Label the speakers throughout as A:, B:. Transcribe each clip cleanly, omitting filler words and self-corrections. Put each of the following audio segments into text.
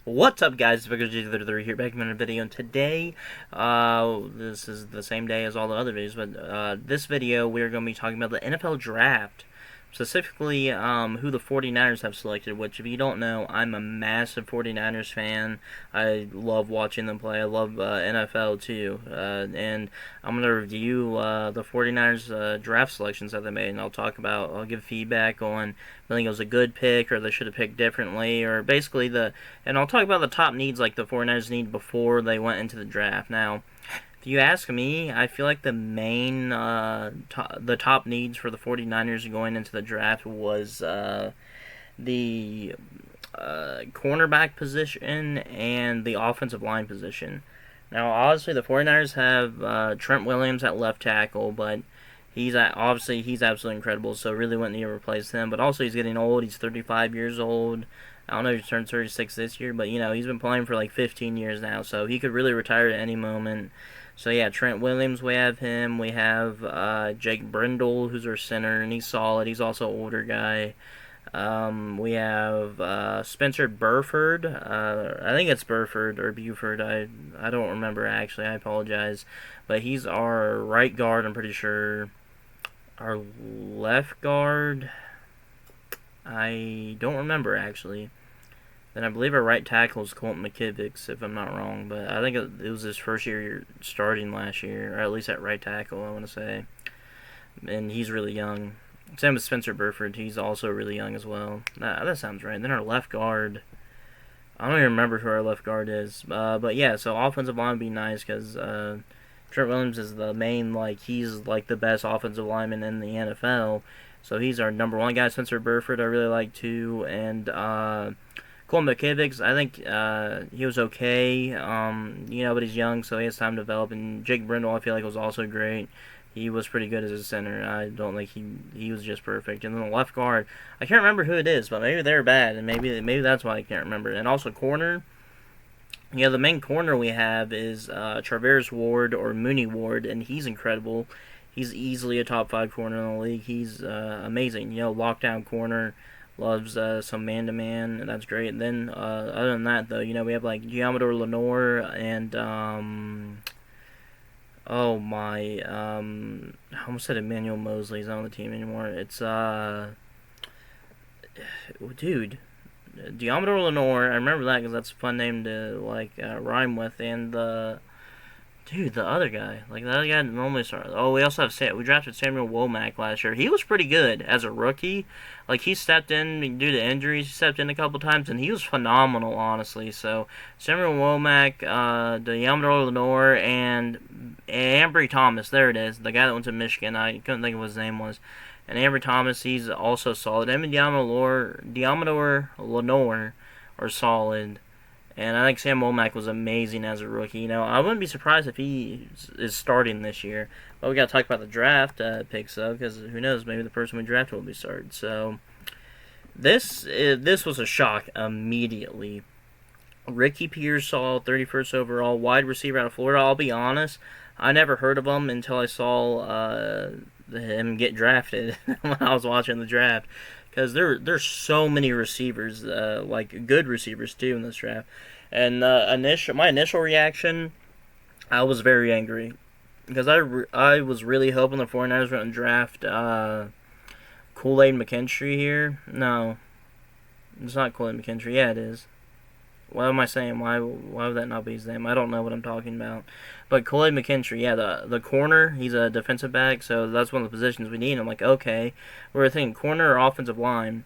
A: What's up, guys? It's here, back in another video, and today, this is the same day as all the other videos, but this video we're going to be talking about the NFL Draft, specifically who the 49ers have selected, which, if you don't know, I'm a massive 49ers fan. I love watching them play. I love NFL too, and I'm going to review the 49ers draft selections that they made, and I'll give feedback on I think it was a good pick, or they should have picked differently, or basically and I'll talk about the top needs like the 49ers need before they went into the draft. Now, if you ask me, I feel like the main, the top needs for the 49ers going into the draft was the cornerback position and the offensive line position. Now, obviously, the 49ers have Trent Williams at left tackle, but obviously he's absolutely incredible, so really wouldn't need to replace him. But also he's getting old. He's 35 years old. I don't know if he turned 36 this year, but he's been playing for like 15 years now, so he could really retire at any moment. So yeah, Trent Williams, we have him. We have Jake Brendel, who's our center, and he's solid. He's also an older guy. We have Spencer Burford. I think it's Burford or Buford. I don't remember actually. I apologize, but he's our right guard. I'm pretty sure. Our left guard, I don't remember actually. Then I believe our right tackle is Colton McKivitz, if I'm not wrong. But I think it was his first year starting last year, or at least at right tackle, I want to say. And he's really young. Same with Spencer Burford. He's also really young as well. That sounds right. Then our left guard, I don't even remember who our left guard is. But yeah, so offensive line would be nice because Trent Williams is the main, he's like the best offensive lineman in the NFL. So he's our number one guy. Spencer Burford I really like too. And Cole McKivitz, I think he was okay. But he's young, so he has time to develop. And Jake Brendel, I feel like, was also great. He was pretty good as a center. I don't think he was just perfect. And then the left guard, I can't remember who it is, but maybe they're bad, and maybe that's why I can't remember. And also corner. Yeah, the main corner we have is Traverse Ward or Mooney Ward, and he's incredible. He's easily a top 5 corner in the league. He's amazing. Lockdown corner, loves some man-to-man, and that's great. And then, other than that, though, we have like Giamador Lenore and oh my, I almost said Emmanuel Mosley. He's not on the team anymore. It's dude. Diamador Lenore, I remember that because that's a fun name to rhyme with, and the other guy, the other guy normally starts. Oh, we also have we drafted Samuel Womack last year. He was pretty good as a rookie. He stepped in due to injuries. He stepped in a couple times, and he was phenomenal, honestly. So Samuel Womack, Diamador Lenore, and Ambry Thomas. There it is, the guy that went to Michigan. I couldn't think of what his name was. And Ambry Thomas, he's also solid. Him and Diamador Lenore are solid. And I think Sam Womack was amazing as a rookie. I wouldn't be surprised if he is starting this year. But we got to talk about the draft picks, though, because who knows? Maybe the person we drafted will be started. So this was a shock immediately. Ricky Pearsall, 31st overall, wide receiver out of Florida. I'll be honest, I never heard of him until I saw him get drafted when I was watching the draft, because there's so many receivers, good receivers too in this draft. And my initial reaction, I was very angry because I was really hoping the 49ers were going to draft Kool-Aid McKinstry here. No, it's not Kool-Aid McKinstry. Yeah, it is. What am I saying? Why would that not be his name? I don't know what I'm talking about. But Kool-Aid McKinstry, yeah, the corner, he's a defensive back, so that's one of the positions we need. I'm like, okay, we're thinking corner or offensive line.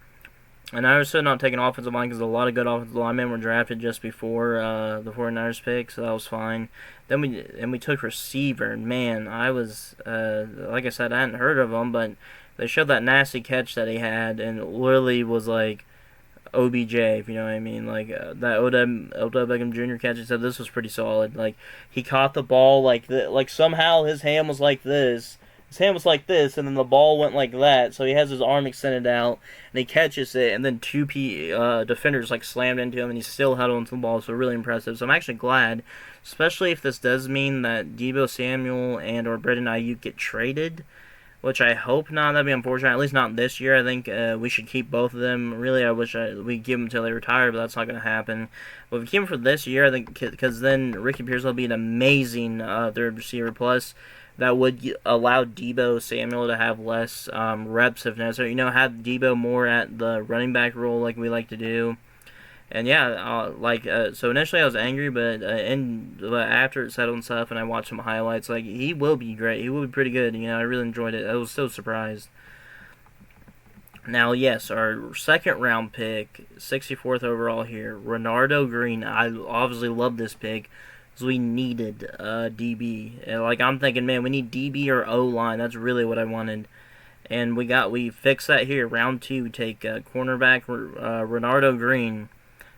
A: And I was still not taking offensive line because a lot of good offensive linemen were drafted just before the 49ers pick, so that was fine. Then we took receiver, and man, I was, like I said, I hadn't heard of him, but they showed that nasty catch that he had, and it literally was like OBJ, if you know what I mean. That Odell Beckham Jr. catch, he said this was pretty solid. He caught the ball somehow his hand was like this. His hand was like this, and then the ball went like that, so he has his arm extended out, and he catches it, and then two defenders slammed into him, and he still held onto the ball, so really impressive. So I'm actually glad, especially if this does mean that Deebo Samuel and or Brendan Ayuk get traded. which I hope not. That'd be unfortunate. At least not this year. I think we should keep both of them. Really, I wish we give them until they retire, but that's not going to happen. But if we keep them for this year, I think, because then Ricky Pierce will be an amazing third receiver. Plus, that would allow Debo Samuel to have less reps if necessary. Have Debo more at the running back role like we like to do. And yeah, so initially I was angry, but after it settled and stuff, and I watched some highlights, like, he will be great. He will be pretty good. I really enjoyed it. I was so surprised. Now, yes, our second round pick, 64th overall here, Renardo Green. I obviously love this pick because we needed DB. And, I'm thinking, man, we need DB or O-line. That's really what I wanted. And we fixed that here. Round 2, take cornerback Renardo Green.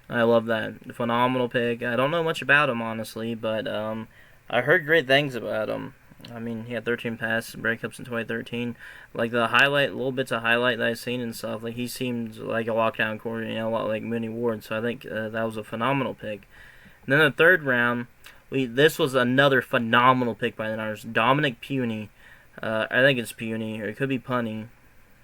A: I love that. Phenomenal pick. I don't know much about him, honestly, but I heard great things about him. I mean, he had 13 pass breakups in 2013. Like, little bits of highlight that I've seen and stuff, like, he seemed like a lockdown corner, a lot like Mooney Ward, so I think that was a phenomenal pick. And then the third round, this was another phenomenal pick by the Niners. Dominic Puny. I think it's Puny, or it could be Punny.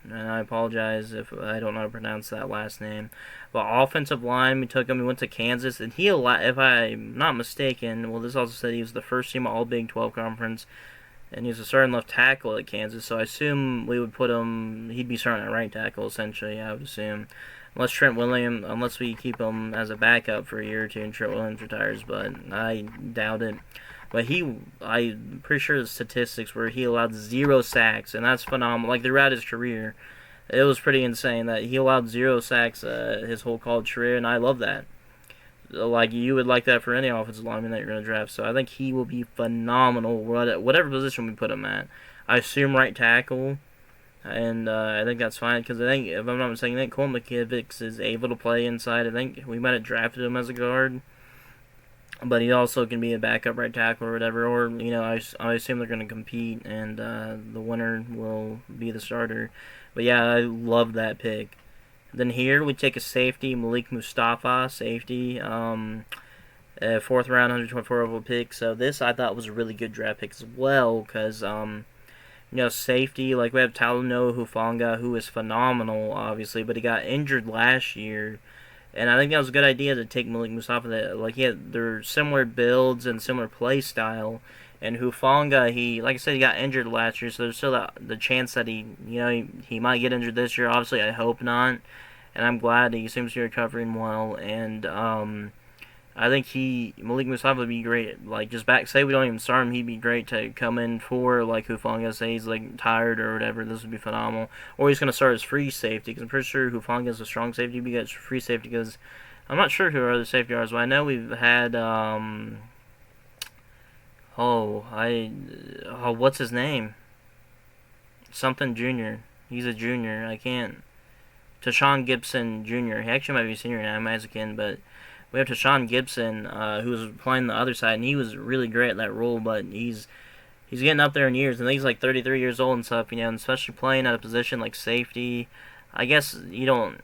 A: And I apologize if I don't know how to pronounce that last name. But offensive line, we took him. He went to Kansas, and if I'm not mistaken, this also said he was the first team All Big 12 conference, and he was a starting left tackle at Kansas. So I assume we would put him. He'd be starting at right tackle essentially. I would assume, unless we keep him as a backup for a year or two, and Trent Williams retires. But I doubt it. But I'm pretty sure the statistics were he allowed 0 sacks, and that's phenomenal. Like, throughout his career, it was pretty insane that he allowed 0 sacks his whole college career, and I love that. Like, you would like that for any offensive lineman that you're going to draft. So I think he will be phenomenal, whatever position we put him at. I assume right tackle, and I think that's fine, because I think, if I'm not mistaken, I think Cole McKivitz is able to play inside. I think we might have drafted him as a guard. But he also can be a backup right tackle or whatever. Or, I assume they're going to compete, and the winner will be the starter. But yeah, I love that pick. Then here we take a safety, Malik Mustafa, safety. 4th round, 124 overall pick. So this I thought was a really good draft pick as well. Because, safety, like, we have Talanoa Hufanga, who is phenomenal, obviously. But he got injured last year. And I think that was a good idea to take Malik Mustafa. They're similar builds and similar play style. And Hufanga, like I said, he got injured last year, so there's still the chance that he might get injured this year. Obviously, I hope not. And I'm glad he seems to be recovering well. And I think Malik Mustafa would be great. Like, just say we don't even start him, he'd be great to come in for, like, Hufanga, say he's, like, tired or whatever. This would be phenomenal. Or he's going to start as free safety, because I'm pretty sure Hufanga is a strong safety. He'd be good as free safety, because I'm not sure who our other safety are, but I know we've had, what's his name? Something Jr. He's a junior. I can't. Tashawn Gibson Jr. He actually might be a senior now, Mexican, but we have Tashawn Gibson, who was playing the other side, and he was really great at that role, but he's getting up there in years, and he's like 33 years old and stuff, and especially playing at a position like safety. I guess you don't.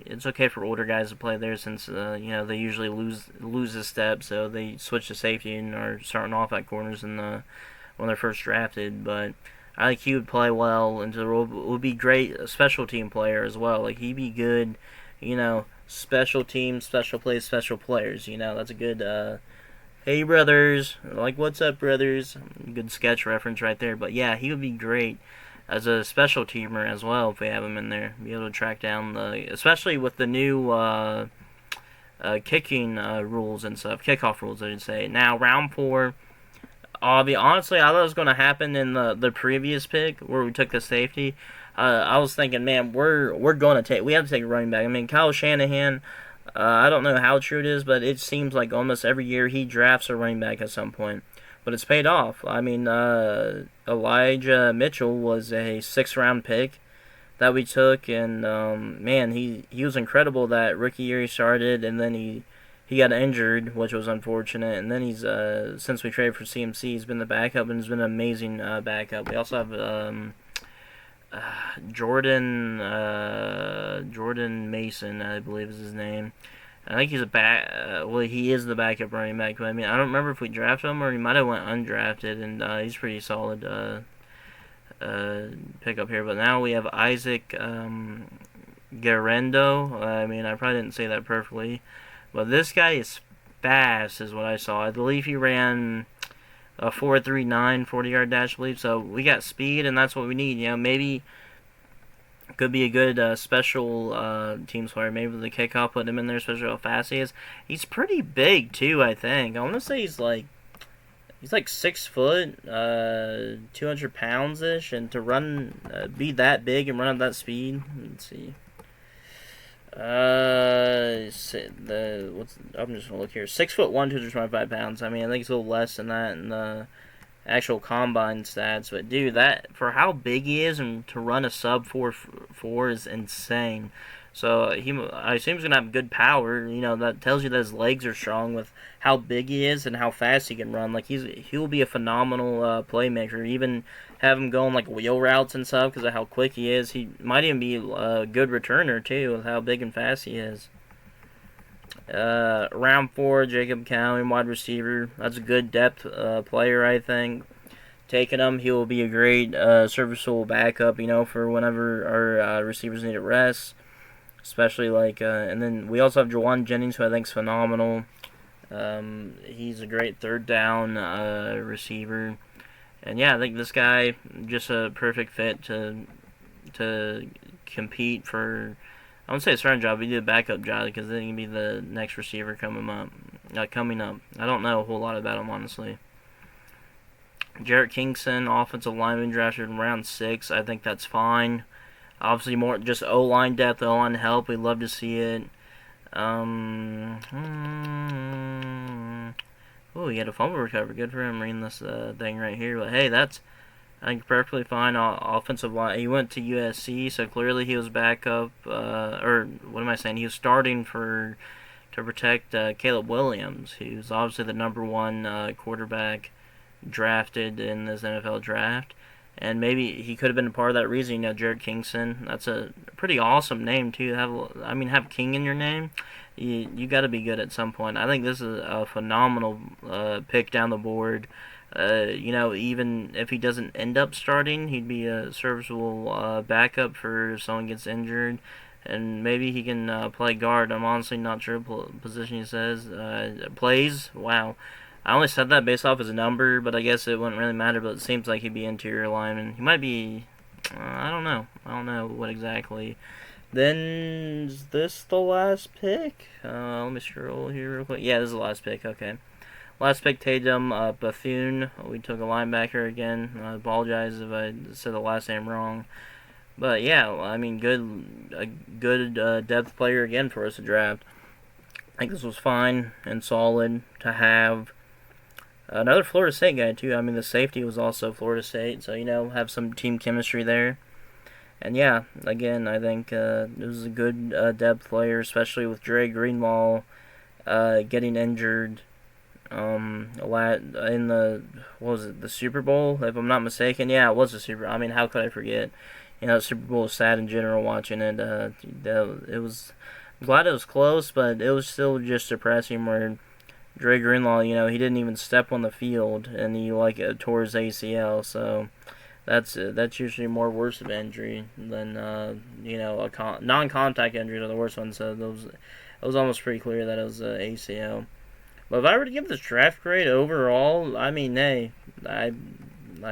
A: It's okay for older guys to play there, since they usually lose a step, so they switch to safety and are starting off at corners when they're first drafted. But I think he would play well into the role. Would be great, a special team player as well. Like, he'd be good, special teams, special plays, special players. That's a good. Hey brothers, like, what's up, brothers? Good sketch reference right there. But yeah, he would be great as a special teamer as well if we have him in there. Be able to track down especially with the new kicking rules and stuff, kickoff rules, I should say. Now, round 4. Honestly, I thought it was going to happen in the previous pick where we took the safety. I was thinking, man, we have to take a running back. I mean, Kyle Shanahan, I don't know how true it is, but it seems like almost every year he drafts a running back at some point. But it's paid off. I mean, Elijah Mitchell was a 6th round pick that we took, and man, he was incredible that rookie year he started, and then he got injured, which was unfortunate, and then he's since we traded for CMC, he's been the backup, and he's been an amazing backup. We also have Jordan Mason, I believe is his name. I think he's he is the backup running back. But I mean, I don't remember if we drafted him or he might have went undrafted, and he's pretty solid. pick up here. But now we have Isaac Garendo. I mean, I probably didn't say that perfectly, but this guy is fast, is what I saw. I believe he ran a 4.39 40-yard dash, I believe. So we got speed, and that's what we need. You know, maybe could be a good special teams player. Maybe the kickoff, put him in there, especially how fast he is. He's pretty big too, I think. I want to say he's like 6 foot, 200 pounds ish, and to run, be that big and run at that speed. Let's see. I'm just gonna look here. 6'1", 225 pounds. I mean, I think it's a little less than that in the actual combine stats. But dude, that for how big he is and to run a sub 4.4 is insane. So I assume he's gonna have good power. You know, that tells you that his legs are strong with how big he is and how fast he can run. Like he'll be a phenomenal playmaker. Even have him going like wheel routes and stuff because of how quick he is. He might even be a good returner too with how big and fast he is. Round 4, Jacob Cowan, wide receiver. That's a good depth player, I think. Taking him, he will be a great serviceable backup, you know, for whenever our receivers need a rest. Especially like, and then we also have Jawan Jennings, who I think is phenomenal. He's a great third down receiver. And yeah, I think this guy just a perfect fit to compete for. I wouldn't say a starting job, but he did a backup job because then he can be the next receiver coming up. I don't know a whole lot about him, honestly. Jarrett Kingston, offensive lineman, drafted in round 6. I think that's fine. Obviously, more just O-line depth, O-line help. We'd love to see it. Oh, he had a fumble recovery. Good for him reading this thing right here. But hey, that's, I think, perfectly fine. Offensive line. He went to USC, so clearly he was backup. Or what am I saying? He was starting to protect Caleb Williams, who's obviously the #1 quarterback drafted in this NFL draft. And maybe he could have been a part of that reason. You know, Jared Kingston. That's a pretty awesome name too. Have King in your name. You got to be good at some point. I think this is a phenomenal pick down the board. You know, even if he doesn't end up starting, he'd be a serviceable backup for if someone gets injured. And maybe he can play guard. I'm honestly not sure what position he plays. Wow. I only said that based off his number, but I guess it wouldn't really matter. But it seems like he'd be interior lineman. He might be. I don't know. I don't know what exactly. Then is this the last pick? Let me scroll here real quick. Yeah, this is the last pick. Okay. Last pick, Tatum Bethune. We took a linebacker again. I apologize if I said the last name wrong. But yeah, I mean, a good depth player again for us to draft. I think this was fine and solid to have. Another Florida State guy, too. I mean, the safety was also Florida State, so, you know, have some team chemistry there. And, yeah, again, I think it was a good depth player, especially with Dre Greenlaw getting injured in the Super Bowl, if I'm not mistaken. Yeah, it was the Super Bowl. I mean, how could I forget? You know, the Super Bowl was sad in general watching it. It was, I'm glad it was close, but it was still just depressing where Dre Greenlaw, you know, he didn't even step on the field, and he tore his ACL. So that's usually more worse of injury than you know, non-contact injuries are the worst ones. So it was almost pretty clear that it was ACL. But if I were to give this draft grade overall, I mean, hey, I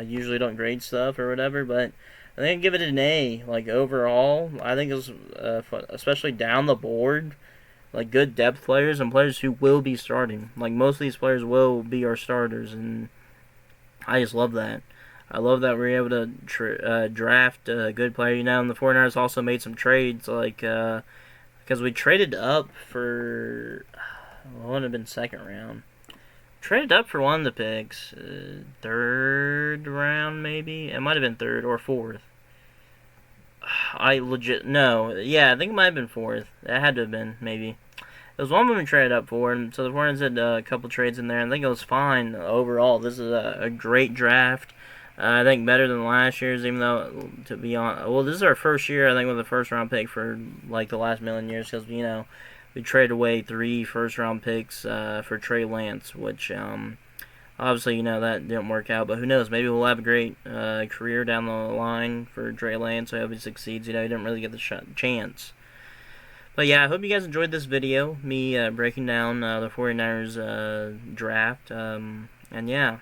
A: usually don't grade stuff or whatever, but I think I'd give it an A. Like overall, I think it was especially down the board. Like good depth players and players who will be starting. Like most of these players will be our starters, and I just love that. I love that we're able to draft a good player. You know, and the 49ers also made some trades, like because we traded up for what would have been second round. Traded up for one of the picks, third round maybe. It might have been third or fourth. I think it might have been fourth. It had to have been, maybe. It was one we traded up for, and so the Hornets had a couple trades in there, and I think it was fine overall. This is a great draft. I think better than last year's, even though, to be honest, well, this is our first year, I think, with a first-round pick for, like, the last million years, because, you know, we traded away 3 first-round picks for Trey Lance, which, Obviously, that didn't work out, but who knows? Maybe we'll have a great career down the line for Dre Lance. I hope he succeeds. He didn't really get the chance. But yeah, I hope you guys enjoyed this video, me breaking down the 49ers draft. And yeah,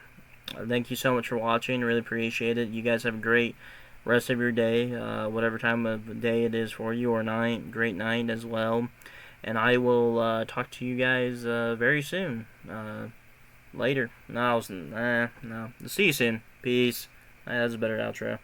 A: thank you so much for watching. Really appreciate it. You guys have a great rest of your day, whatever time of day it is for you, or night. Great night as well. And I will talk to you guys very soon. Later. No. See you soon. Peace. That's a better outro.